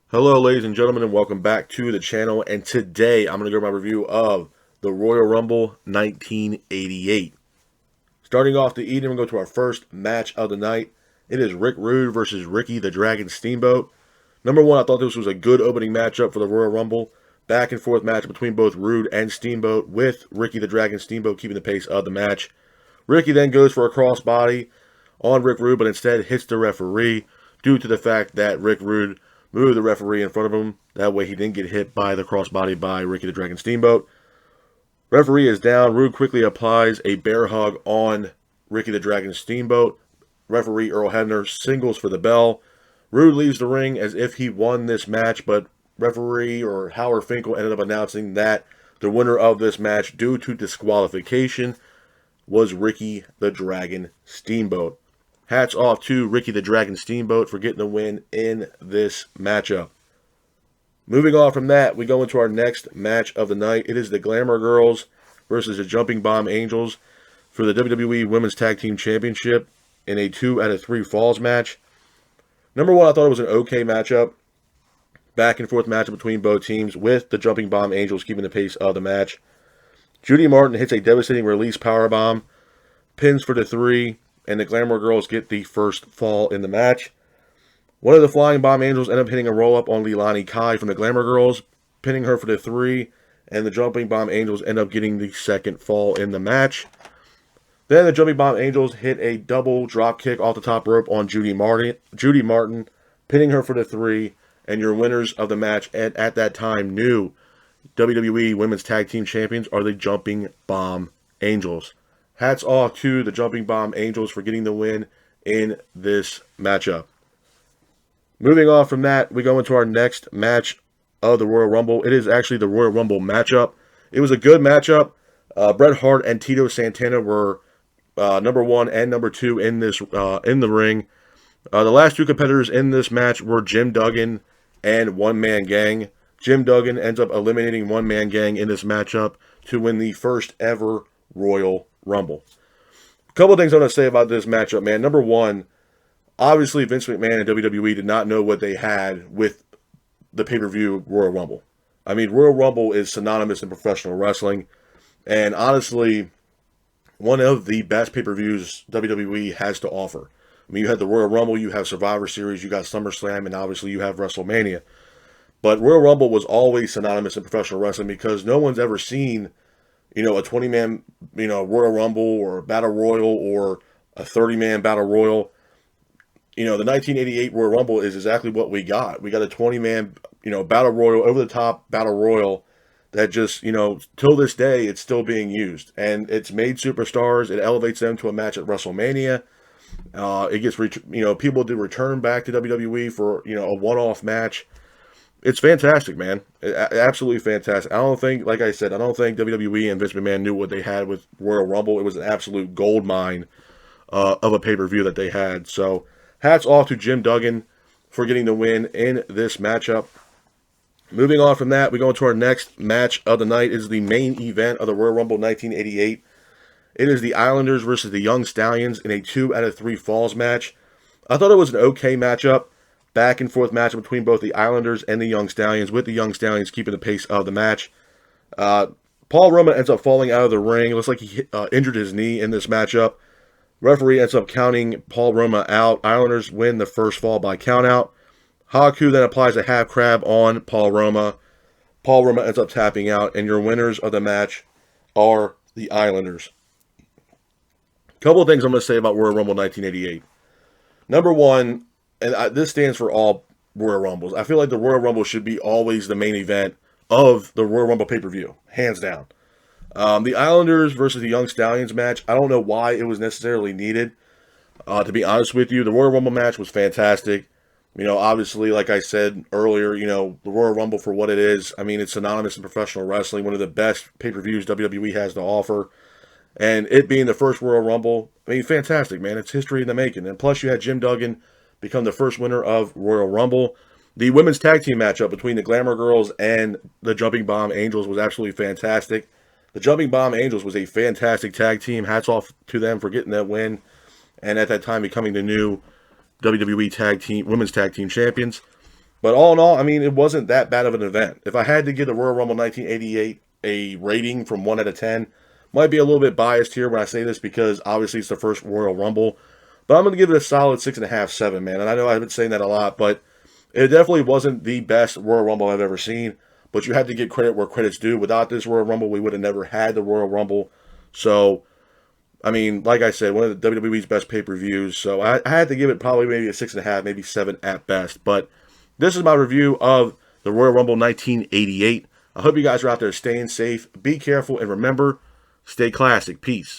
Hello, ladies and gentlemen, and welcome back to the channel. And today I'm going to go my review of the Royal Rumble 1988. Starting off the evening, we're going to go to our first match of the night. It is Rick Rude versus Ricky the Dragon Steamboat. Number one, I thought this was a good opening matchup for the Royal Rumble. Back and forth match between both Rude and Steamboat, with Ricky the Dragon Steamboat keeping the pace of the match. Ricky then goes for a crossbody on Rick Rude, but instead hits the referee due to the fact that Rick Rude moved the referee in front of him. That way he didn't get hit by the crossbody by Ricky the Dragon Steamboat. Referee is down. Rude quickly applies a bear hug on Ricky the Dragon Steamboat. Referee Earl Hebner singles for the bell. Rude leaves the ring as if he won this match, but referee or Howard Finkel ended up announcing that the winner of this match due to disqualification was Ricky the Dragon Steamboat. Hats off to Ricky the Dragon Steamboat for getting the win in this matchup. Moving on from that, we go into our next match of the night. It is the Glamour Girls versus the Jumping Bomb Angels for the WWE Women's Tag Team Championship in a 2 out of 3 falls match. Number one, I thought it was an okay matchup. Back and forth matchup between both teams, with the Jumping Bomb Angels keeping the pace of the match. Judy Martin hits a devastating release powerbomb, pins for the 3, and the Glamour Girls get the first fall in the match. One of the Flying Bomb Angels end up hitting a roll-up on Leilani Kai from the Glamour Girls, pinning her for the 3, and the Jumping Bomb Angels end up getting the second fall in the match. Then the Jumping Bomb Angels hit a double drop kick off the top rope on Judy Martin, pinning her for the 3, and your winners of the match at that time, new WWE Women's Tag Team Champions, are the Jumping Bomb Angels. Hats off to the Jumping Bomb Angels for getting the win in this matchup. Moving on from that, we go into our next match of the Royal Rumble. It is actually the Royal Rumble matchup. It was a good matchup. Bret Hart and Tito Santana were number 1 and number 2 in this in the ring. The last 2 competitors in this match were Jim Duggan and One Man Gang. Jim Duggan ends up eliminating One Man Gang in this matchup to win the first ever Royal Rumble. A couple of things I'm going to say about this matchup, man. Number one, obviously Vince McMahon and WWE did not know what they had with the pay-per-view Royal Rumble. I mean, Royal Rumble is synonymous in professional wrestling, and honestly, one of the best pay-per-views WWE has to offer. I mean, you had the Royal Rumble, you have Survivor Series, you got SummerSlam, and obviously you have WrestleMania. But Royal Rumble was always synonymous in professional wrestling because no one's ever seen, a 20-man, Royal Rumble or Battle Royal or a 30-man Battle Royal. The 1988 Royal Rumble is exactly what we got. We got a 20-man, Battle Royal, over-the-top Battle Royal that just, till this day, it's still being used. And it's made superstars. It elevates them to a match at WrestleMania. It gets, people do return back to WWE for, a one-off match. It's fantastic, man. Absolutely fantastic. I don't think, like I said, I don't think WWE and Vince McMahon knew what they had with Royal Rumble. It was an absolute gold mine of a pay-per-view that they had. So, hats off to Jim Duggan for getting the win in this matchup. Moving on from that, we go into our next match of the night. It is the main event of the Royal Rumble 1988. It is the Islanders versus the Young Stallions in a 2 out of 3 falls match. I thought it was an okay matchup. Back and forth matchup between both the Islanders and the Young Stallions, with the Young Stallions keeping the pace of the match. Paul Roma ends up falling out of the ring. It looks like he injured his knee in this matchup. Referee ends up counting Paul Roma out. Islanders win the first fall by countout. Haku then applies a half crab on Paul Roma. Paul Roma ends up tapping out, and your winners of the match are the Islanders. A couple of things I'm going to say about Royal Rumble 1988. Number one, and this stands for all Royal Rumbles, I feel like the Royal Rumble should be always the main event of the Royal Rumble pay-per-view, hands down. The Islanders versus the Young Stallions match, I don't know why it was necessarily needed. To be honest with you, the Royal Rumble match was fantastic. Obviously, like I said earlier, the Royal Rumble for what it is, I mean, it's synonymous in professional wrestling, one of the best pay-per-views WWE has to offer. And it being the first Royal Rumble, I mean, fantastic, man. It's history in the making. And plus, you had Jim Duggan become the first winner of Royal Rumble. The women's tag team matchup between the Glamour Girls and the Jumping Bomb Angels was absolutely fantastic. The Jumping Bomb Angels was a fantastic tag team. Hats off to them for getting that win, and at that time becoming the new WWE Tag Team Women's Tag Team Champions. But all in all, I mean, it wasn't that bad of an event. If I had to give the Royal Rumble 1988 a rating from 1 out of 10, might be a little bit biased here when I say this because obviously it's the first Royal Rumble. But I'm going to give it a solid 6.5, 7, man. And I know I've been saying that a lot, but it definitely wasn't the best Royal Rumble I've ever seen. But you have to give credit where credit's due. Without this Royal Rumble, we would have never had the Royal Rumble. So, I mean, like I said, one of the WWE's best pay-per-views. So I had to give it probably maybe a 6.5, maybe 7 at best. But this is my review of the Royal Rumble 1988. I hope you guys are out there staying safe. Be careful, and remember, stay classic. Peace.